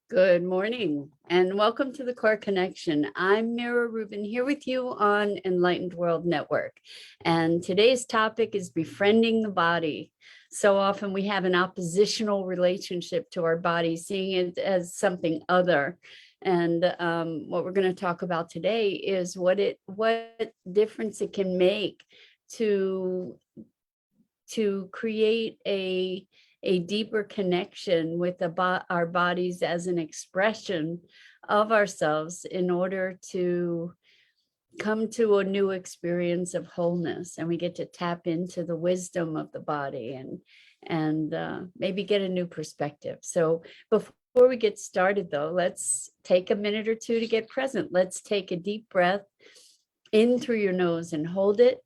Good morning and welcome to the Core Connection. I'm Mira Rubin here with you on Enlightened World Network. And today's topic is befriending the body. So often we have an oppositional relationship to our body, seeing it as something other. And what we're going to talk about today is what difference it can make to create a deeper connection with our bodies as an expression of ourselves in order to come to a new experience of wholeness. And we get to tap into the wisdom of the body and maybe get a new perspective. So before we get started though, let's take a minute or two to get present. Let's take a deep breath in through your nose and hold it.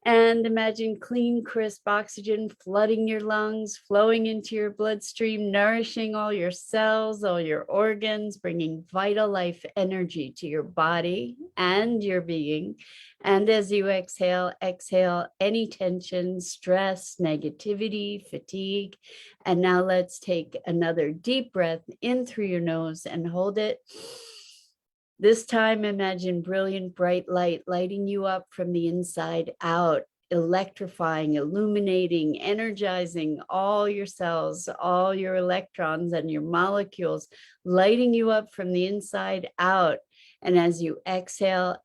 And imagine clean, crisp oxygen flooding your lungs, flowing into your bloodstream, nourishing all your cells, all your organs, bringing vital life energy to your body and your being. And as you exhale any tension, stress, negativity, fatigue. And now let's take another deep breath in through your nose and hold it. This time, imagine brilliant, bright light lighting you up from the inside out, electrifying, illuminating, energizing all your cells, all your electrons and your molecules, lighting you up from the inside out. And as you exhale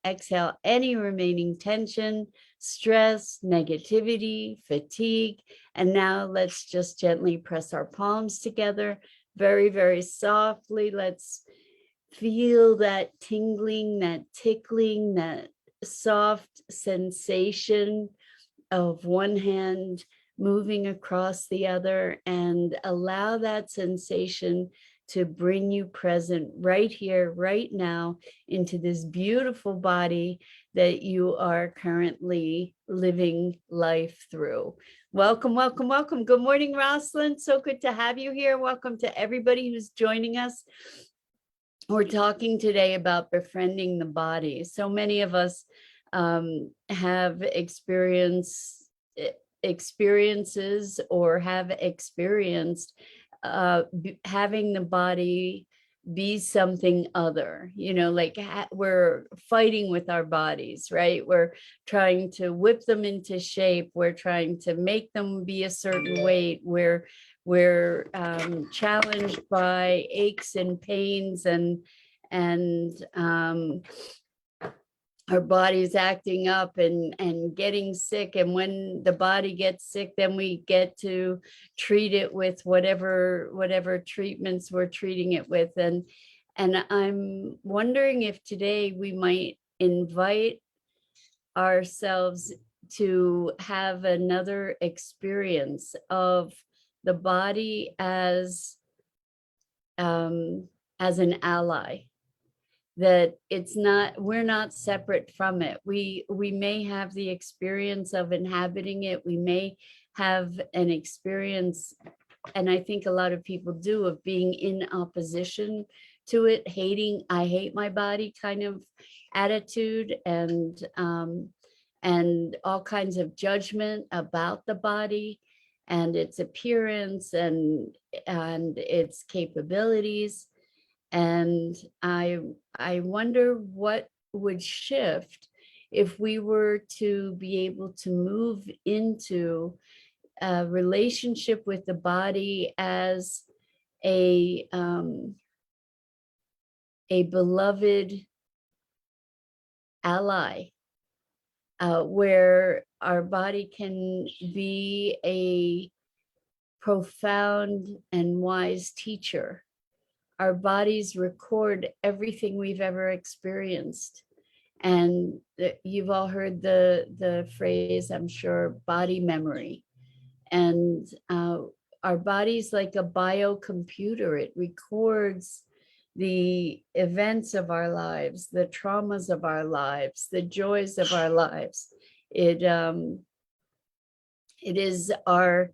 any remaining tension, stress, negativity, fatigue. And now let's just gently press our palms together, very, very softly. Let's feel that tingling, that tickling, that soft sensation of one hand moving across the other, and allow that sensation to bring you present right here, right now, into this beautiful body that you are currently living life through. Welcome, welcome, welcome. Good morning, Rosalind. So good to have you here. Welcome to everybody who's joining us. We're talking today about befriending the body. So many of us have experiences or have experienced having the body be something other, like we're fighting with our bodies, right? We're trying to whip them into shape. We're trying to make them be a certain weight. We're challenged by aches and pains and our body's acting up and getting sick. And when the body gets sick, then we get to treat it with whatever treatments we're treating it with. And I'm wondering if today we might invite ourselves to have another experience of the body as an ally, that we're not separate from it. We may have the experience of inhabiting it. We may have an experience, and I think a lot of people do, of being in opposition to it, I hate my body kind of attitude, and all kinds of judgment about the body and its appearance and its capabilities. And I wonder what would shift if we were to be able to move into a relationship with the body as a beloved ally, where our body can be a profound and wise teacher. Our bodies record everything we've ever experienced. And you've all heard the phrase, I'm sure, body memory. And our body's like a biocomputer. It records the events of our lives, the traumas of our lives, the joys of our lives. It is our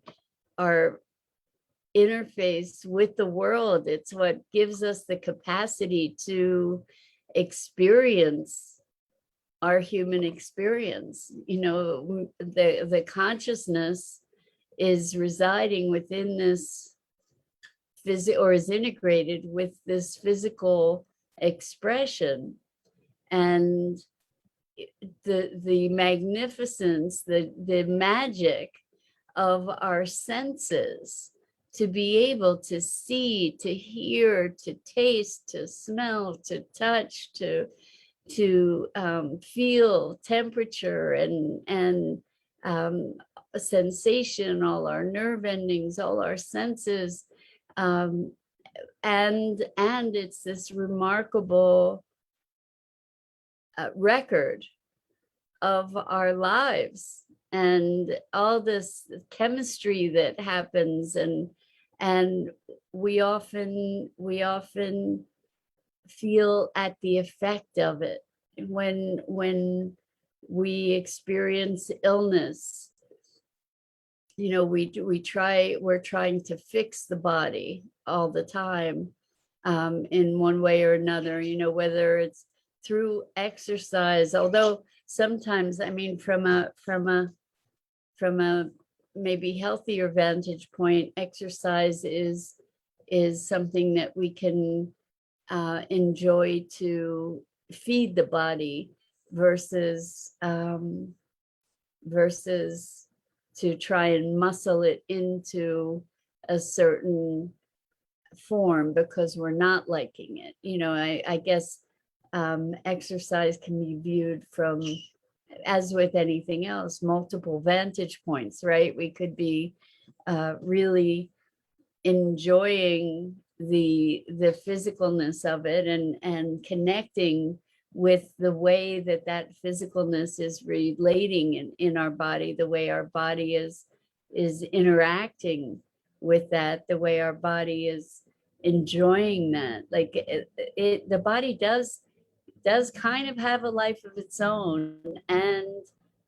interface with the world. It's what gives us the capacity to experience our human experience. The consciousness is residing within this or is integrated with this physical expression. And the magnificence, the magic of our senses, to be able to see, to hear, to taste, to smell, to touch, to feel temperature and a sensation, all our nerve endings, all our senses, and it's this remarkable record of our lives and all this chemistry that happens, and we often feel at the effect of it when we experience illness. You know, we're trying to fix the body all the time, in one way or another, you know, whether it's through exercise, although sometimes, I mean, from a maybe healthier vantage point, exercise is something that we can enjoy to feed the body versus to try and muscle it into a certain form because we're not liking it. You know, I guess exercise can be viewed from, as with anything else, multiple vantage points, right? We could be really enjoying the physicalness of it and connecting with the way that physicalness is relating in our body, the way our body is interacting with that, the way our body is enjoying that. Like the body does kind of have a life of its own,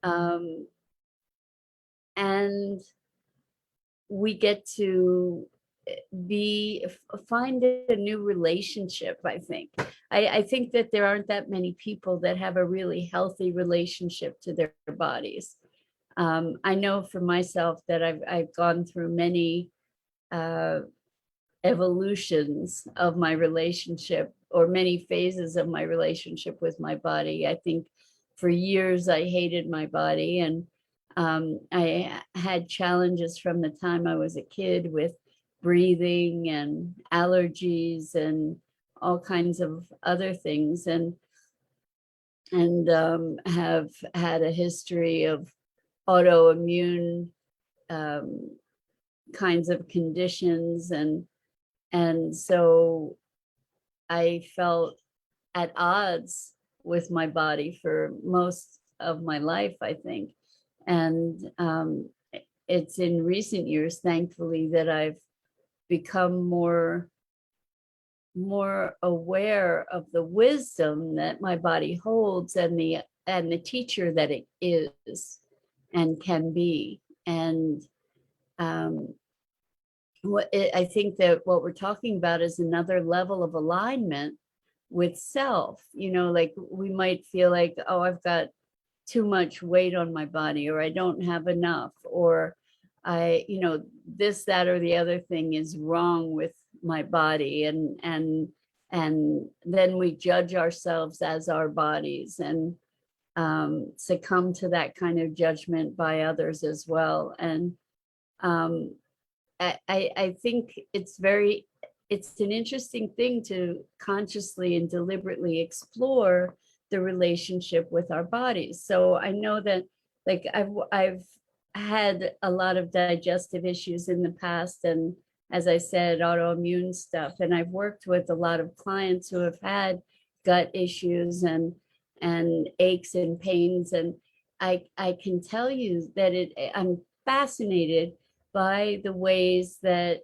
um, and we get to find a new relationship. I think that there aren't that many people that have a really healthy relationship to their bodies. I know for myself that I've gone through many evolutions of my relationship, or many phases of my relationship with my body. I think for years I hated my body, and I had challenges from the time I was a kid with breathing and allergies and all kinds of other things, and have had a history of autoimmune kinds of conditions, and so I felt at odds with my body for most of my life, I think. And it's in recent years, thankfully, that I've become more aware of the wisdom that my body holds, and the teacher that it is and can be. And I think that what we're talking about is another level of alignment with self. You know, like we might feel like, oh, I've got too much weight on my body, or I don't have enough, or I, you know, this, that, or the other thing is wrong with my body. And then we judge ourselves as our bodies, and succumb to that kind of judgment by others as well. And I think it's an interesting thing to consciously and deliberately explore the relationship with our bodies. So I know that, like, I've had a lot of digestive issues in the past, and as I said, autoimmune stuff, and I've worked with a lot of clients who have had gut issues and aches and pains, and I can tell you that I'm fascinated by the ways that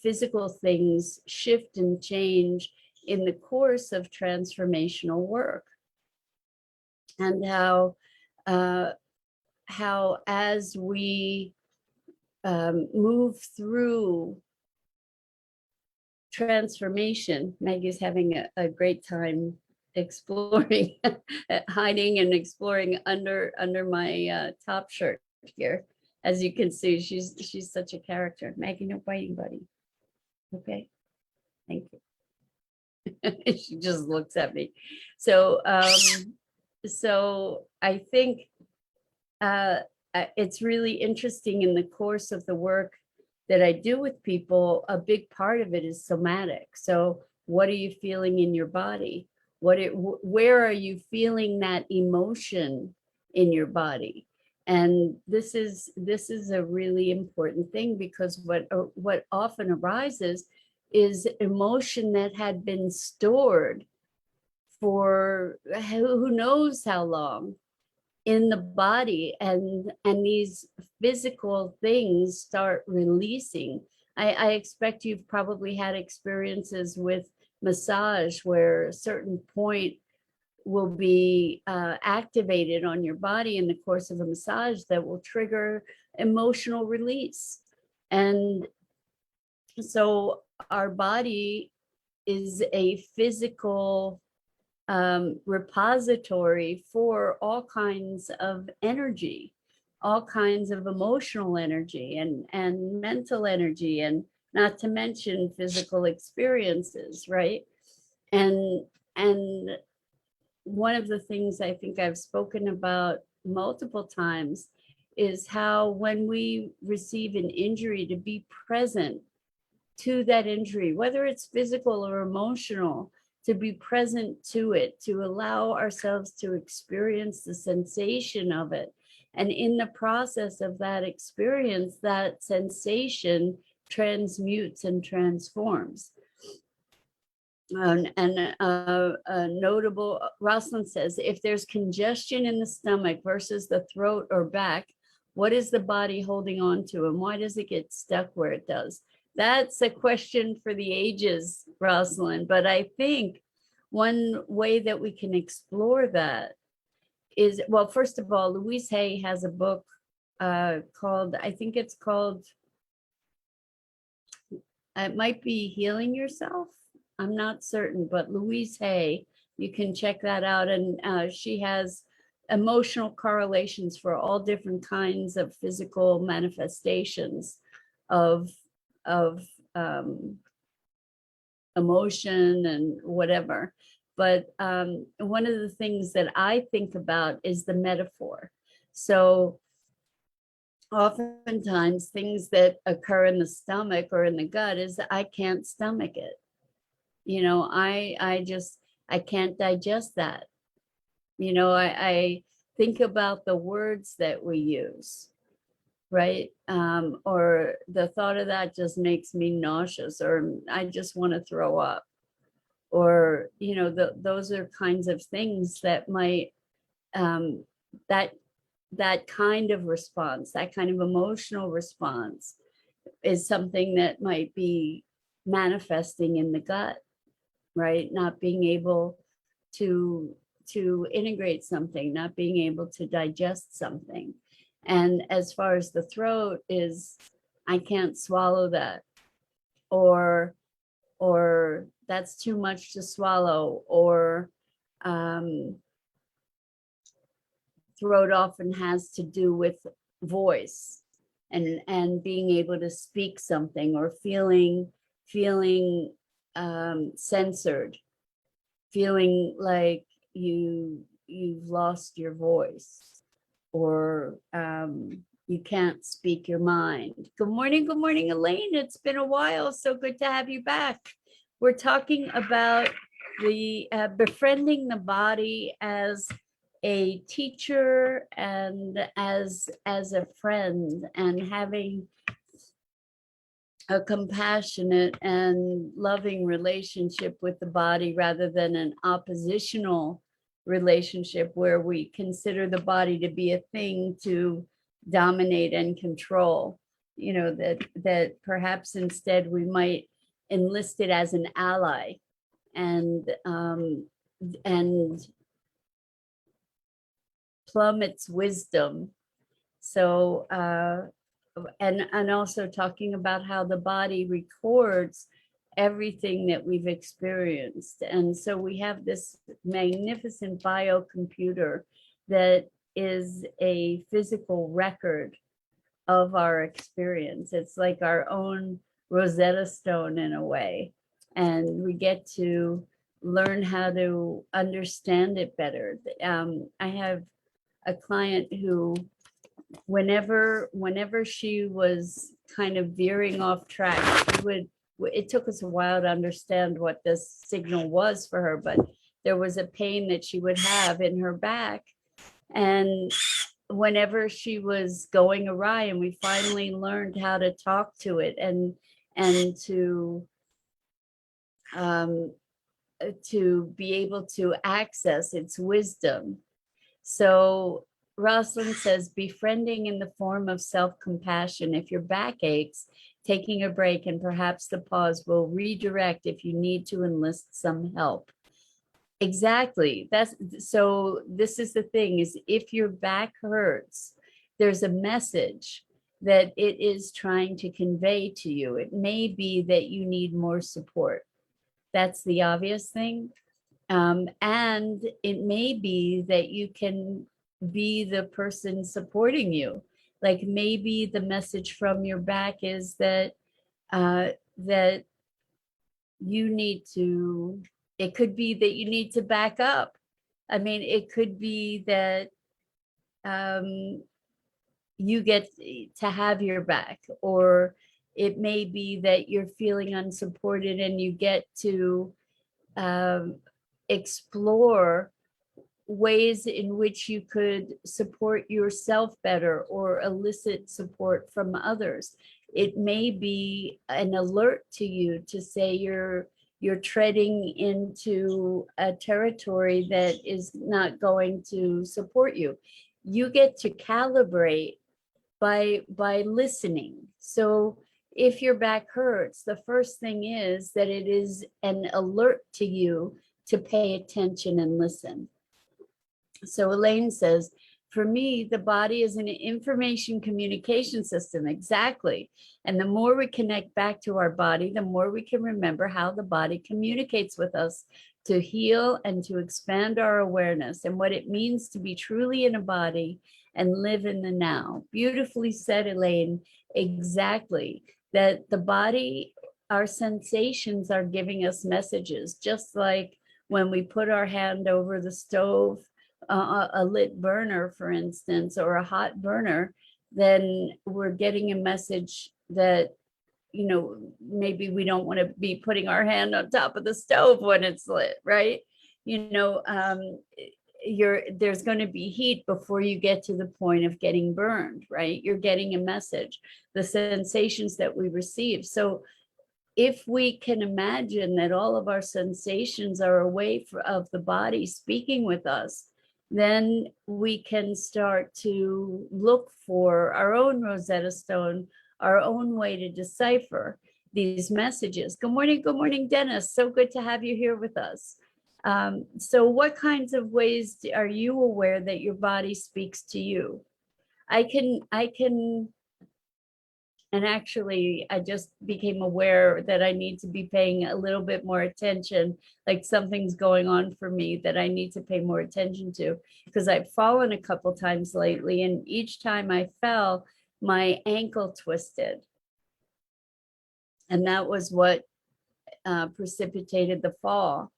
physical things shift and change in the course of transformational work, and how as we move through transformation, Maggie's having a great time exploring, hiding and exploring under my top shirt here. As you can see, she's such a character. Maggie, no biting, buddy. Okay, thank you. She just looks at me. So, so I think it's really interesting in the course of the work that I do with people. A big part of it is somatic. So, what are you feeling in your body? Where are you feeling that emotion in your body? And this is a really important thing, because what often arises is emotion that had been stored for who knows how long in the body, and these physical things start releasing. I expect you've probably had experiences with massage where a certain point will be activated on your body in the course of a massage that will trigger emotional release. And so our body is a physical repository for all kinds of energy, all kinds of emotional energy and mental energy, and not to mention physical experiences, right? And one of the things I think I've spoken about multiple times is how when we receive an injury, to be present to that injury, whether it's physical or emotional, to be present to it, to allow ourselves to experience the sensation of it. And in the process of that experience, that sensation transmutes and transforms. And a notable, Rosalind says, if there's congestion in the stomach versus the throat or back, what is the body holding on to, and why does it get stuck where it does? That's a question for the ages, Rosalind. But I think one way that we can explore that is, well, first of all, Louise Hay has a book called, I think it's called, it might be Healing Yourself. I'm not certain, but Louise Hay, you can check that out. And she has emotional correlations for all different kinds of physical manifestations of emotion and whatever. But one of the things that I think about is the metaphor. So oftentimes things that occur in the stomach or in the gut is I can't stomach it. You know, I can't digest that. You know, I think about the words that we use, right? Or the thought of that just makes me nauseous, or I just want to throw up. Or, you know, those are kinds of things that might, that kind of response, that kind of emotional response is something that might be manifesting in the gut, right? Not being able to integrate something, not being able to digest something. And as far as the throat is, I can't swallow that, or that's too much to swallow, or throat often has to do with voice and being able to speak something, or feeling censored, feeling like you've lost your voice, or you can't speak your mind. Good morning, Elaine. It's been a while. So good to have you back. We're talking about the befriending the body as a teacher and as a friend, and having a compassionate and loving relationship with the body, rather than an oppositional relationship where we consider the body to be a thing to dominate and control. You know, that perhaps instead we might enlist it as an ally, and plumb its wisdom. So and also talking about how the body records everything that we've experienced. And so we have this magnificent biocomputer that is a physical record of our experience. It's like our own Rosetta Stone in a way, and we get to learn how to understand it better. I have a client who, whenever she was kind of veering off track, she would, it took us a while to understand what this signal was for her, but there was a pain that she would have in her back. And whenever she was going awry, and we finally learned how to talk to it and um, to be able to access its wisdom. So Rosalind says, befriending in the form of self-compassion. If your back aches, taking a break and perhaps the pause will redirect if you need to enlist some help. Exactly. That's so this is the thing, is if your back hurts, there's a message that it is trying to convey to you. It may be that you need more support. That's the obvious thing. And it may be that you can be the person supporting you. Like maybe the message from your back is that that you need to, it could be that you need to back up. I mean, it could be that you get to have your back, or it may be that you're feeling unsupported and you get to explore ways in which you could support yourself better or elicit support from others. It may be an alert to you to say you're treading into a territory that is not going to support you. You get to calibrate by listening. So if your back hurts, the first thing is that it is an alert to you to pay attention and listen. So Elaine says, for me, the body is an information communication system. Exactly. And the more we connect back to our body, the more we can remember how the body communicates with us to heal and to expand our awareness and what it means to be truly in a body and live in the now. Beautifully said, Elaine. Exactly. That the body, our sensations are giving us messages, just like when we put our hand over the stove, a lit burner, for instance, or a hot burner, then we're getting a message that, you know, maybe we don't want to be putting our hand on top of the stove when it's lit, right? You know, there's going to be heat before you get to the point of getting burned, right? You're getting a message, the sensations that we receive. So if we can imagine that all of our sensations are a way of the body speaking with us, then we can start to look for our own Rosetta Stone, our own way to decipher these messages. Good morning, Dennis. So good to have you here with us. So what kinds of ways are you aware that your body speaks to you? I can, and actually, I just became aware that I need to be paying a little bit more attention, like something's going on for me that I need to pay more attention to, because I've fallen a couple times lately, and each time I fell, my ankle twisted. And that was what precipitated the fall.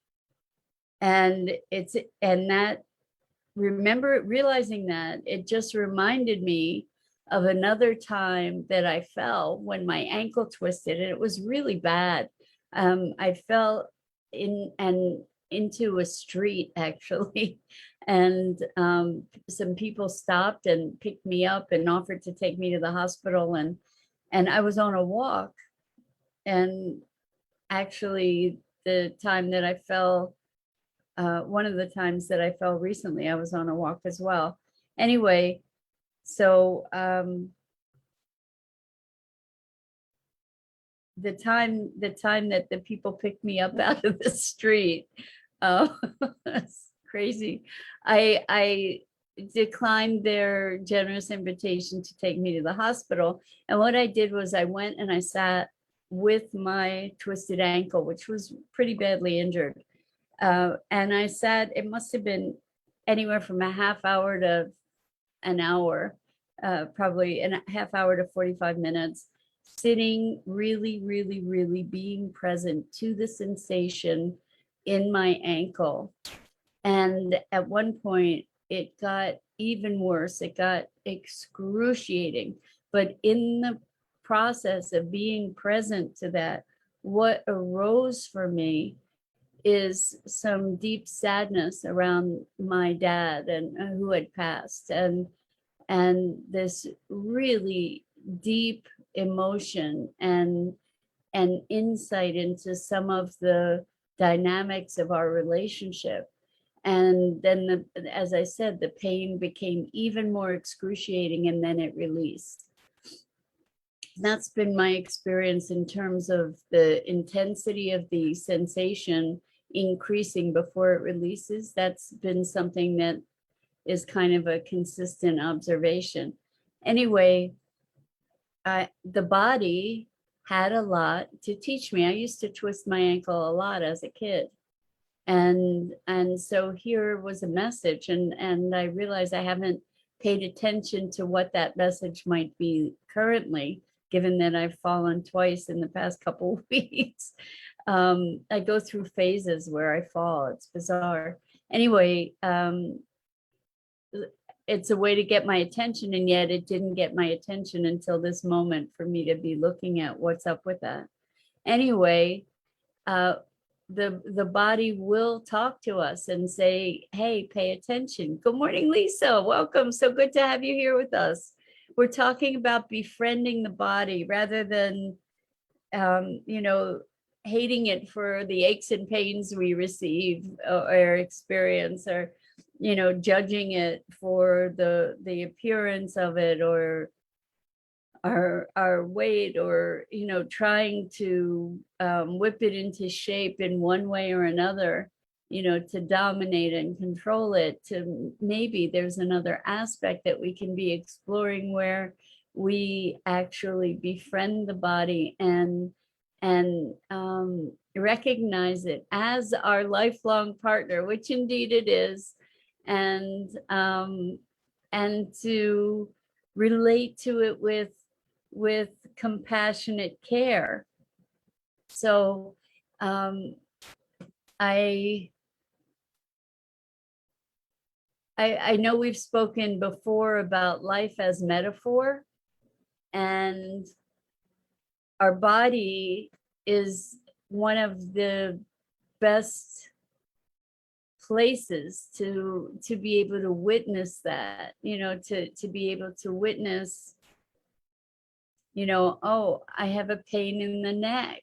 And realizing that, it just reminded me of another time that I fell when my ankle twisted, and it was really bad. I fell into a street, actually, and some people stopped and picked me up and offered to take me to the hospital, and I was on a walk. And actually, the time that I fell, one of the times that I fell recently, I was on a walk as well. Anyway, so the time that the people picked me up out of the street, that's crazy. I declined their generous invitation to take me to the hospital. And what I did was I went and I sat with my twisted ankle, which was pretty badly injured. And I sat, it must have been anywhere from a half hour to an hour, probably a half hour to 45 minutes. sitting really, really, really being present to the sensation in my ankle. And at one point, it got even worse. It got excruciating. But in the process of being present to that, what arose for me is some deep sadness around my dad and who had passed, and this really deep emotion and insight into some of the dynamics of our relationship. And then as I said, the pain became even more excruciating, and then it released. That's been my experience in terms of the intensity of the sensation increasing before it releases. That's been something that is kind of a consistent observation. Anyway, the body had a lot to teach me. I used to twist my ankle a lot as a kid. And so here was a message, and I realized I haven't paid attention to what that message might be currently, given that I've fallen twice in the past couple of weeks. I go through phases where I fall. It's bizarre. Anyway, it's a way to get my attention, and yet it didn't get my attention until this moment for me to be looking at what's up with that. Anyway, the body will talk to us and say, hey, pay attention. Good morning, Lisa. Welcome. So good to have you here with us. We're talking about befriending the body rather than, hating it for the aches and pains we receive or experience, or, judging it for the appearance of it, or our weight, or trying to whip it into shape in one way or another, to dominate and control it. To maybe there's another aspect that we can be exploring where we actually befriend the body and recognize it as our lifelong partner, which indeed it is, and to relate to it with compassionate care. So I know we've spoken before about life as metaphor, and our body is one of the best places to be able to witness that, to be able to witness, oh, I have a pain in the neck,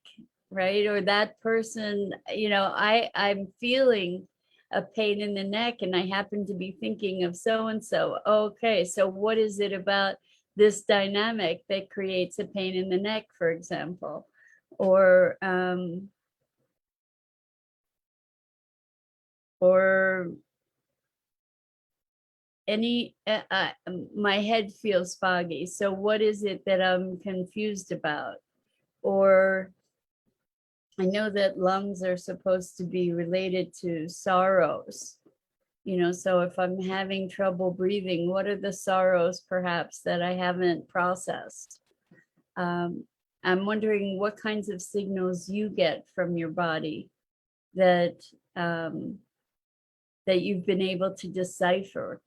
right? Or that person, I'm feeling a pain in the neck, and I happen to be thinking of so and so. Okay, so what is it about this dynamic that creates a pain in the neck, for example? Or any my head feels foggy, so what is it that I'm confused about? Or I know that lungs are supposed to be related to sorrows, so if I'm having trouble breathing, what are the sorrows perhaps that I haven't processed? I'm wondering what kinds of signals you get from your body that that you've been able to decipher.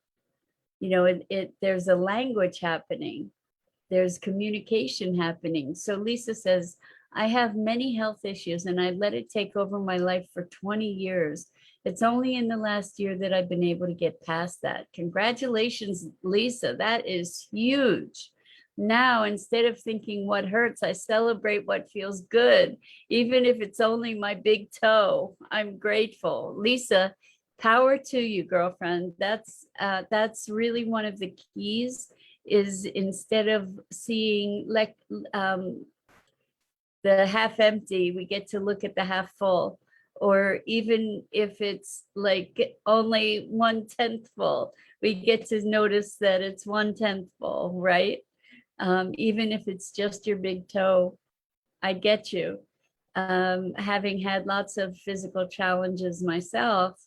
There's a language happening, there's communication happening. So Lisa says, I have many health issues and I let it take over my life for 20 years. It's only in the last year that I've been able to get past that. Congratulations, Lisa. That is huge. Now, instead of thinking what hurts, I celebrate what feels good, even if it's only my big toe. I'm grateful. Lisa, power to you, girlfriend. That's really one of the keys, is instead of seeing like the half empty, we get to look at the half full. Or even if it's like only 1/10 full, we get to notice that it's 1/10 full, right? Even if it's just your big toe. I get you. Having had lots of physical challenges myself.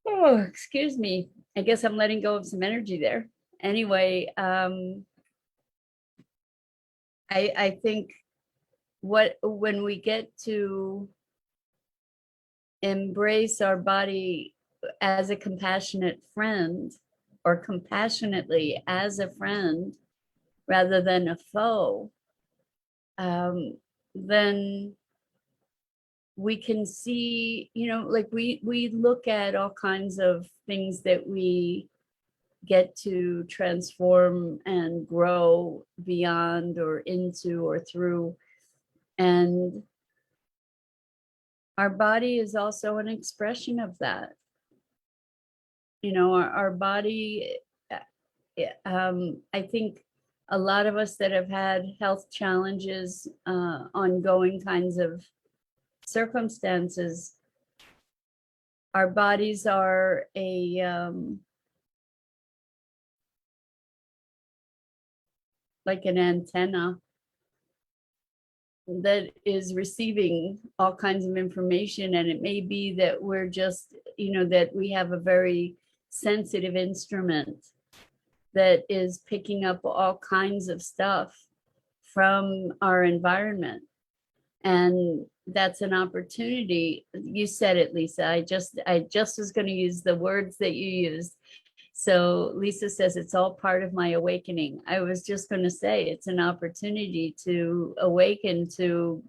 Oh, excuse me. I guess I'm letting go of some energy there. Anyway, I think when we get to embrace our body as a compassionate friend, or compassionately as a friend rather than a foe, then we can see, like we look at all kinds of things that we get to transform and grow beyond or into or through. And our body is also an expression of that. Our body, I think a lot of us that have had health challenges, ongoing kinds of circumstances, our bodies are like an antenna that is receiving all kinds of information. And it may be that we're just, that we have a very sensitive instrument that is picking up all kinds of stuff from our environment. And that's an opportunity. You said it, Lisa. I just was going to use the words that you used. So Lisa says it's all part of my awakening. I was just going to say it's an opportunity to awaken to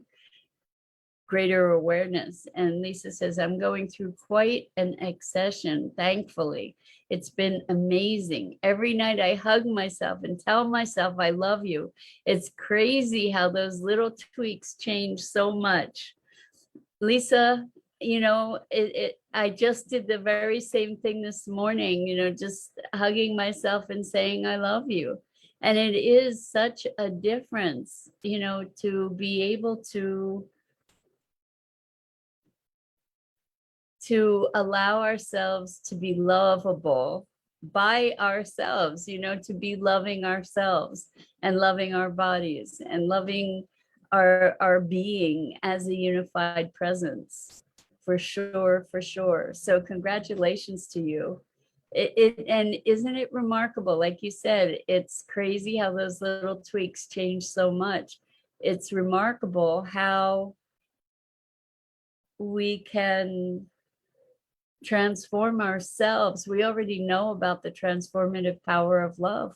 greater awareness. And Lisa says, I'm going through quite an accession, thankfully. It's been amazing. Every night I hug myself and tell myself I love you. It's crazy how those little tweaks change so much. Lisa, I just did the very same thing this morning, just hugging myself and saying I love you. And it is such a difference, to be able to allow ourselves to be lovable by ourselves, to be loving ourselves and loving our bodies and loving our being as a unified presence. For sure, for sure. So congratulations to you. And isn't it remarkable? Like you said, it's crazy how those little tweaks change so much. It's remarkable how we can transform ourselves. We already know about the transformative power of love.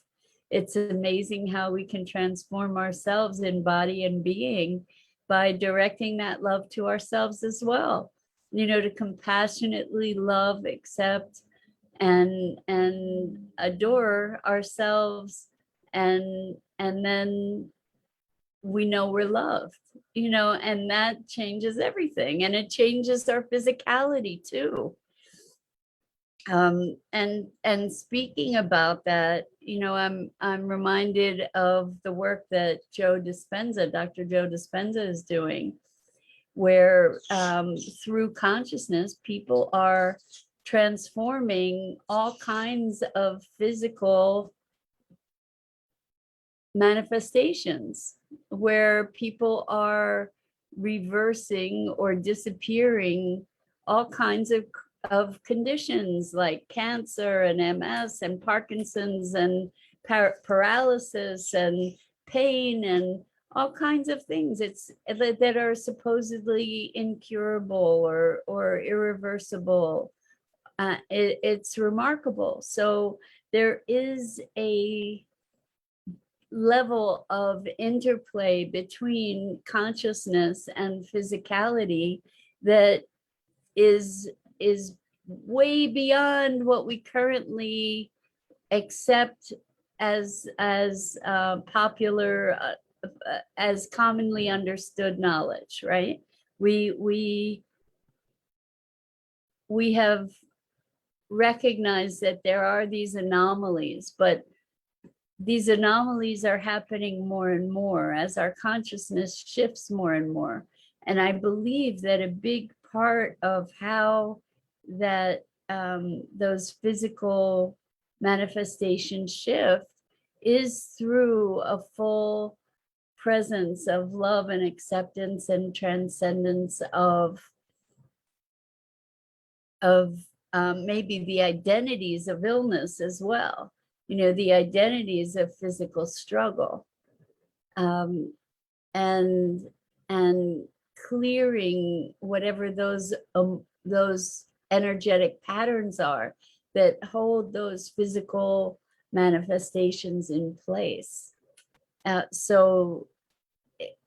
It's amazing how we can transform ourselves in body and being by directing that love to ourselves as well. To compassionately love, accept, and adore ourselves, and then we know we're loved, and that changes everything, and it changes our physicality too. And speaking about that, I'm reminded of the work that Dr. Joe Dispenza is doing, where through consciousness, people are transforming all kinds of physical manifestations, where people are reversing or disappearing all kinds of conditions like cancer and MS and Parkinson's and paralysis and pain and all kinds of things that are supposedly incurable or irreversible. It's remarkable. So there is a level of interplay between consciousness and physicality that is way beyond what we currently accept as popular, as commonly understood knowledge, right? We have recognized that there are these anomalies, but these anomalies are happening more and more as our consciousness shifts more and more. And I believe that a big part of how that those physical manifestations shift is through a full presence of love and acceptance and transcendence of maybe the identities of illness as well, the identities of physical struggle. um, and and clearing whatever those energetic patterns are that hold those physical manifestations in place. So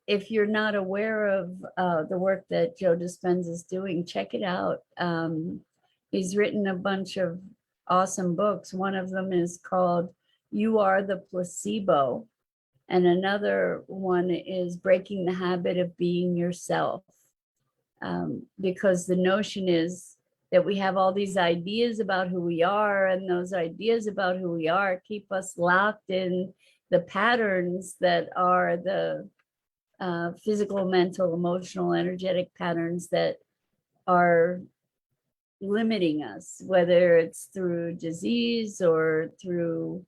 if you're not aware of the work that Joe Dispenza is doing, check it out. He's written a bunch of awesome books. One of them is called You Are the Placebo, and another one is Breaking the Habit of Being Yourself. Because the notion is that we have all these ideas about who we are, and those ideas about who we are keep us locked in the patterns that are the physical, mental, emotional, energetic patterns that are limiting us, whether it's through disease or through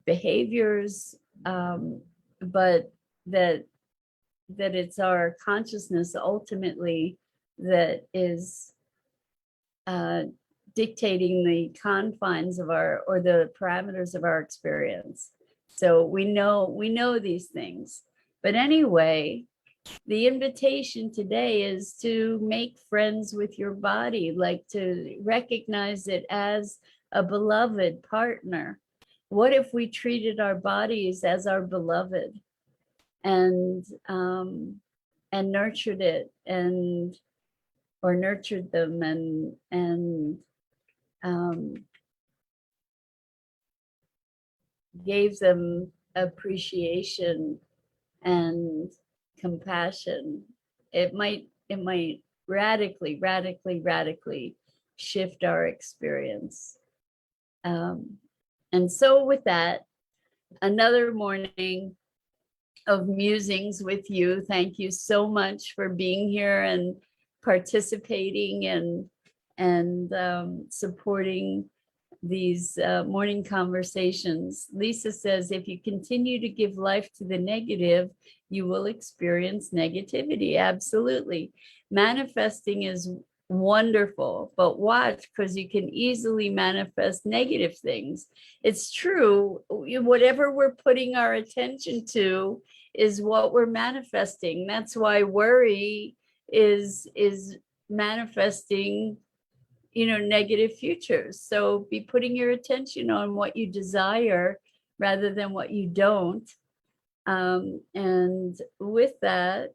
behaviors, but that it's our consciousness ultimately that is dictating the confines of our, or the parameters of our experience. So we know these things. But anyway, the invitation today is to make friends with your body, like to recognize it as a beloved partner. What if we treated our bodies as our beloved, and nurtured it, and or nurtured them, and gave them appreciation and compassion? It might radically shift our experience. And so with that, another morning of musings with you. Thank you so much for being here and participating and supporting these morning conversations. Lisa says, if you continue to give life to the negative, you will experience negativity. Absolutely. Manifesting is wonderful, but watch, because you can easily manifest negative things. It's true. Whatever we're putting our attention to is what we're manifesting. That's why worry is manifesting, negative futures. So be putting your attention on what you desire rather than what you don't. And with that,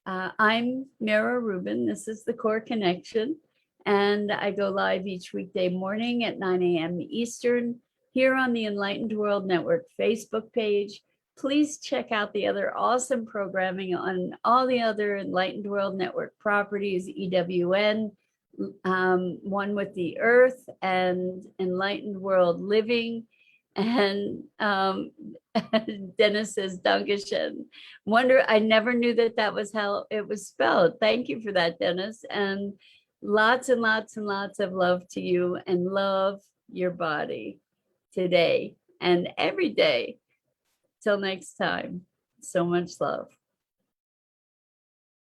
I'm Mira Rubin. This is the Core Connection, and I go live each weekday morning at 9 a.m. Eastern here on the Enlightened World Network Facebook page. Please check out the other awesome programming on all the other Enlightened World Network properties, EWN, One with the Earth, and Enlightened World Living. And Dennis says Dankeschön. Wonder, I never knew that was how it was spelled. Thank you for that, Dennis. And lots and lots and lots of love to you, and love your body today and every day. Till next time, so much love.